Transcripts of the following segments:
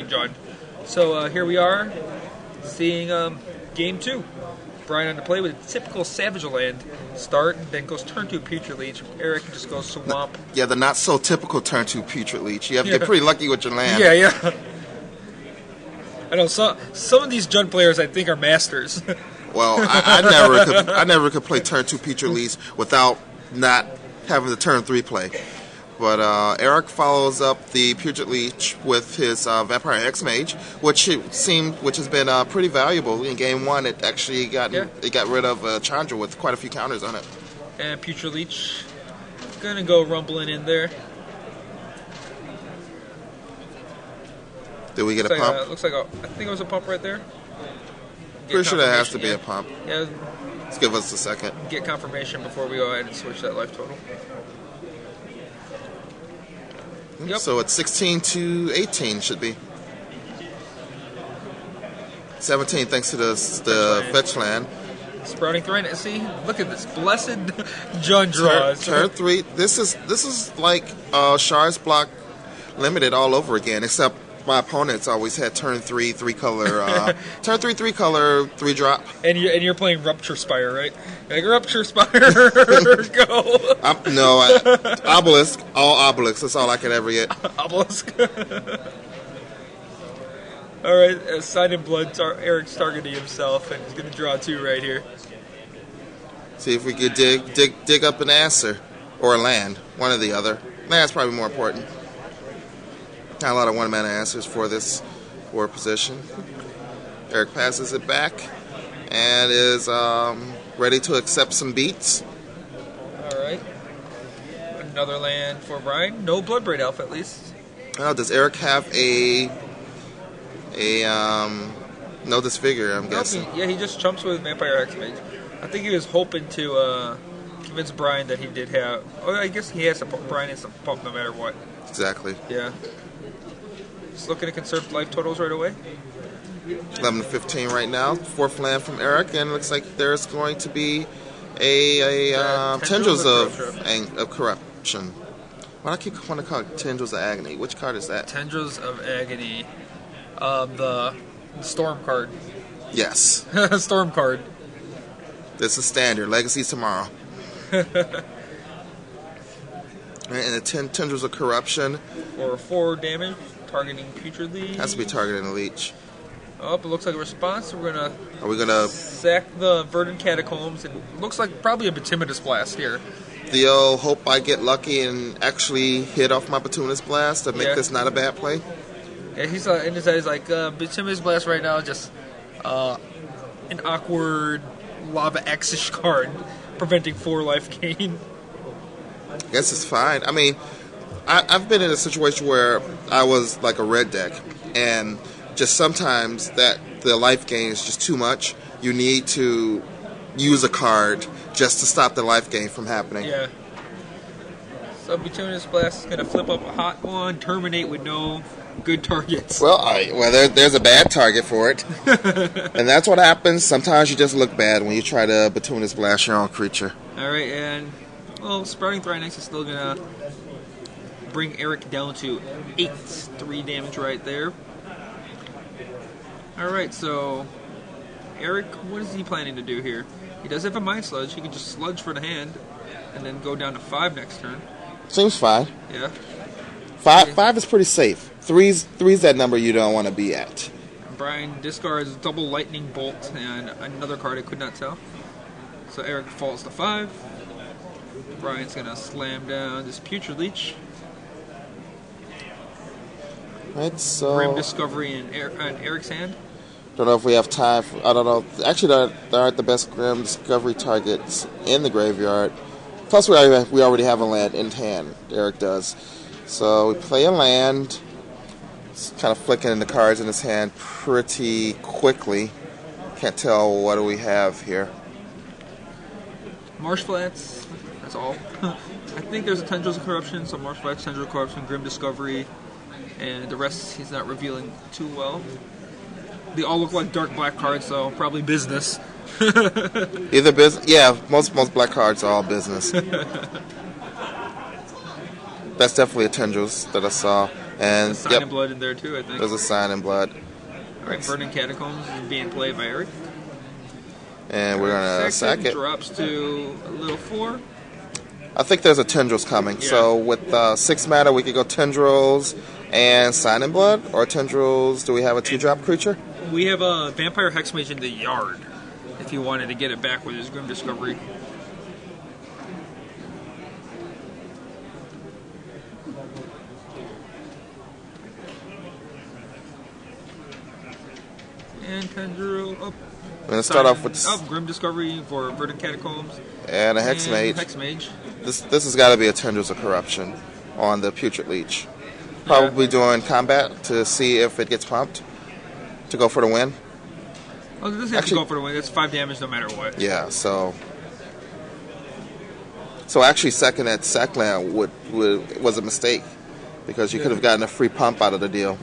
John. So here we are, seeing game 2. Brian on the play with a typical Savage Land start, then goes turn 2 Putrid Leech. Eric just goes Swamp. Yeah, the not so typical turn 2 Putrid Leech. You have to get pretty lucky with your land. Yeah. I know some of these Jund players I think are masters. Well, I never could play turn 2 Putrid Leech without not having the turn 3 play. But Eric follows up the Putrid Leech with his Vampire X-Mage, which has been pretty valuable in game 1. It actually got rid of Chandra with quite a few counters on it. And Putrid Leech gonna go rumbling in there. Did we get a pump? Looks like I think it was a pump right there. Pretty sure there has to be a pump. Yeah. Let's give us a second. Get confirmation before we go ahead and switch that life total. Yep. So it's 16 to 18 should be. 17 thanks to the fetch land. Sprouting Threat. See, look at this blessed Jund draws. Turn 3. This is like Shards block limited all over again, except my opponents always had turn 3 3-color turn 3 3-color 3-drop. And you're playing Rupture Spire, right? Like Rupture Spire, go. Obelisk, all Obelisk. That's all I could ever get. Obelisk. All right, Sign in Blood. Eric's targeting himself, and he's gonna draw 2 right here. See if we could dig up an answer or a land, one or the other. Land's probably more important. Not a lot of one-mana answers for this position. Eric passes it back and is ready to accept some beats. All right. Another land for Brian. No Bloodbraid Elf, at least. Oh, does Eric have a no disfigure, I'm guessing? He just chumps with Vampire X-Mage. I think he was hoping to convince Brian that he did have... Oh, I guess he has to pump. Brian has to pump no matter what. Exactly. Yeah. Just looking to conserve life totals right away. 11 to 15 right now. 4th land from Eric, and it looks like there's going to be a Tendrils of Corruption. Why do I keep wanting to call it Tendrils of Agony? Which card is that? Tendrils of Agony. The Storm card. Yes. Storm card. This is standard. Legacy tomorrow. And the Tendrils of Corruption. For 4 damage. Targeting Putrid Leech. Has to be targeting the Leech. Oh, it looks like a response. Are we gonna sack the Verdant Catacombs? And looks like probably a Bituminous Blast here. The old hope I get lucky and actually hit off my Bituminous Blast to make this not a bad play. Yeah, he's in his head. He's like Bituminous Blast right now, just an awkward Lava X-ish card, preventing 4 life gain. I guess it's fine. I mean, I've been in a situation where I was like a red deck, and just sometimes the life gain is just too much. You need to use a card just to stop the life gain from happening. Yeah. So Bituminous Blast is going to flip up a hot one, terminate with no good targets. Well, there's a bad target for it. And that's what happens. Sometimes you just look bad when you try to Bituminous Blast your own creature. Alright, and Sprouting Thrynax is still going to bring Eric down to 8. 3 damage right there. Alright, so Eric, what is he planning to do here? He does have a Mind Sludge. He can just sludge for the hand and then go down to 5 next turn. Seems fine. Yeah. 5 is pretty safe. 3's that number you don't want to be at. Brian discards double Lightning Bolt and another card I could not tell. So Eric falls to 5. Brian's going to slam down this Putrid Leech. Right, so Grim Discovery in Eric's hand. Don't know if we have time for, I don't know. Actually, there aren't the best Grim Discovery targets in the graveyard. Plus, we already have a land in hand. Eric does. So we play a land. It's kind of flicking the cards in his hand pretty quickly. Can't tell what do we have here. Marsh Flats. That's all. I think there's a Tendrils of Corruption. So Marsh Flats, Tendrils of Corruption, Grim Discovery. And the rest he's not revealing too well. They all look like dark black cards, so probably business. Either business, yeah. Most black cards are all business. That's definitely a Tendrils that I saw. And There's a sign in blood in there too, I think. There's a sign in blood. Alright, Burning Catacombs is being played by Eric. And we're going to sack it. Drops to a little 4. I think there's a Tendrils coming. Yeah. So with 6 mana, we could go Tendrils and Sign in Blood. Or Tendrils, do we have a 2-drop creature? We have a Vampire Hexmage in the yard. If you wanted to get it back with his Grim Discovery. And Tendril up. We're going to start off with Grim Discovery for Verdant Catacombs. And a Hexmage. Hexmage. This has got to be a Tendrils of Corruption on the Putrid Leech. Probably doing combat to see if it gets pumped to go for the win. Oh, this has to go for the win. It's 5 damage no matter what. Yeah, so actually second at Sackland was a mistake because you could have gotten a free pump out of the deal.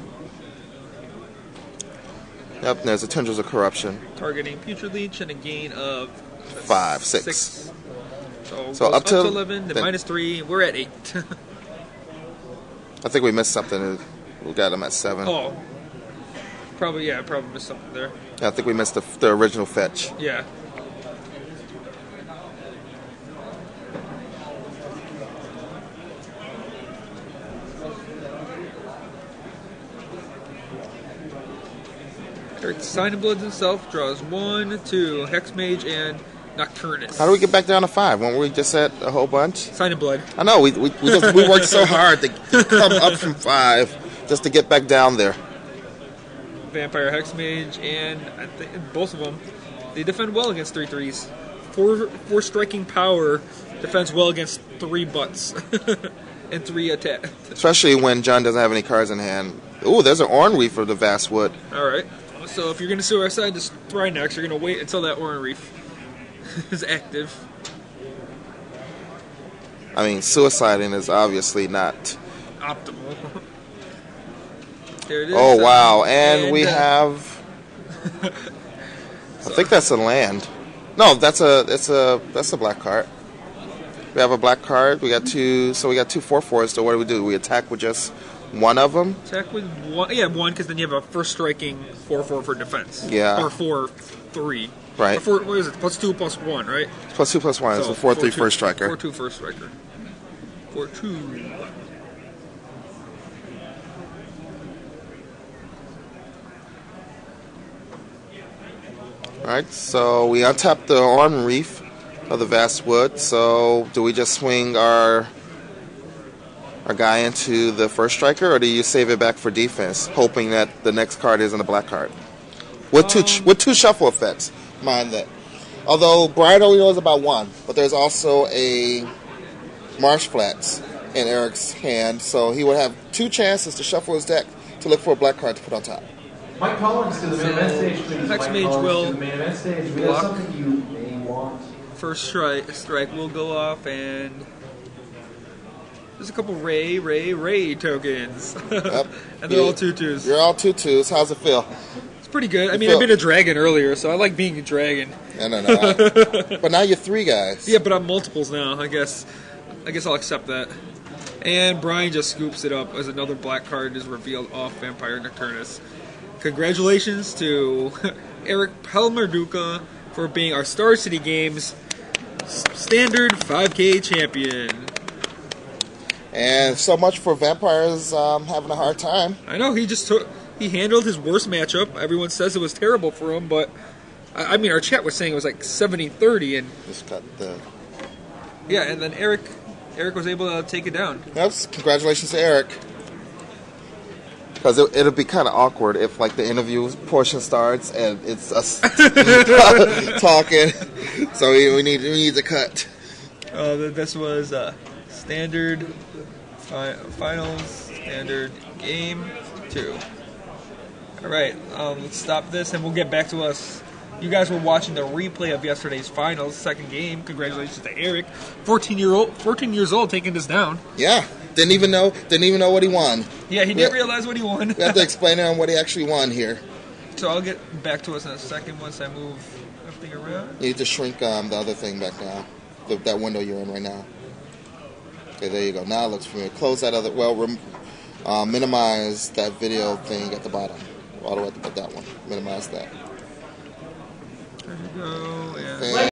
Yep, there's a Tendrils of Corruption. Targeting Putrid Leech and a gain of 6. So up to 11, then -3. We're at 8. I think we missed something. We got him at 7. Oh, probably missed something there. Yeah, I think we missed the original fetch. Yeah. Eric Sign in Blood himself draws 1, 2, Hexmage, and Nocturnus. How do we get back down to 5? Weren't we just at a whole bunch? Sign in Blood. I know, we worked so hard to come up from 5 just to get back down there. Vampire Hexmage, and I think both of them, they defend well against 3/3s. 4 striking power defends well against 3 butts and 3 attack. Especially when John doesn't have any cards in hand. Ooh, there's an Orn Reef for the Vast Wood. Alright, so if you're going to suicide this Thrynax, you're going to wait until that Orn Reef is active. I mean, suiciding is obviously not optimal. There it is. Oh wow, and we have. I think that's a land. No, that's a black card. We have a black card. We got 2. So we got 2 4/4s. So what do? We attack with just one of them. Attack with one. Yeah, one because then you have a first striking 4/4 for defense. Yeah. Or 4/3. Right. Or what is it? +2 +1, right? +2 +1 is a 4/3 first striker. 4/2 first striker. 4/2. Alright, so we untap the Orn Reef of the Vast Wood. So do we just swing our guy into the first striker, or do you save it back for defense, hoping that the next card isn't a black card? With two shuffle effects, mind that. Although Brian only knows about 1, but there's also a Marsh Flats in Eric's hand, so he would have 2 chances to shuffle his deck to look for a black card to put on top. Mike Collins to the main event stage, please. Hexmage will to the main event stage. We have something you may want. First strike will go off, and there's a couple Ray tokens. Yep. And they're all 2/2s. You're all 2/2s. How's it feel? It's pretty good. I mean, I've been a dragon earlier, so I like being a dragon. No. But now you're 3 guys. Yeah, but I'm multiples now. I guess I'll accept that. And Brian just scoops it up as another black card is revealed off Vampire Nocturnus. Congratulations to Eric Palmerduca for being our Star City Games Standard 5K champion. And so much for Vampires having a hard time. I know, he handled his worst matchup. Everyone says it was terrible for him, but I mean, our chat was saying it was like 70-30, and just cut the. Yeah, and then Eric was able to take it down. Yes, congratulations to Eric. Because it'll be kind of awkward if, like, the interview portion starts and it's us talking. So we need to cut. This was standard finals, standard game 2. All right, let's stop this and we'll get back to us. You guys were watching the replay of yesterday's finals, second game. Congratulations to Eric, 14 years old, taking this down. Yeah. Didn't even know what he won. Yeah, he didn't realize what he won. We have to explain to him what he actually won here. So I'll get back to us in a second once I move everything around. You need to shrink the other thing back now. That window you're in right now. Okay, there you go. Now it looks familiar. Close that other. Well, minimize that video thing at the bottom. All the way at that one. Minimize that. There you go. Yeah. Thing.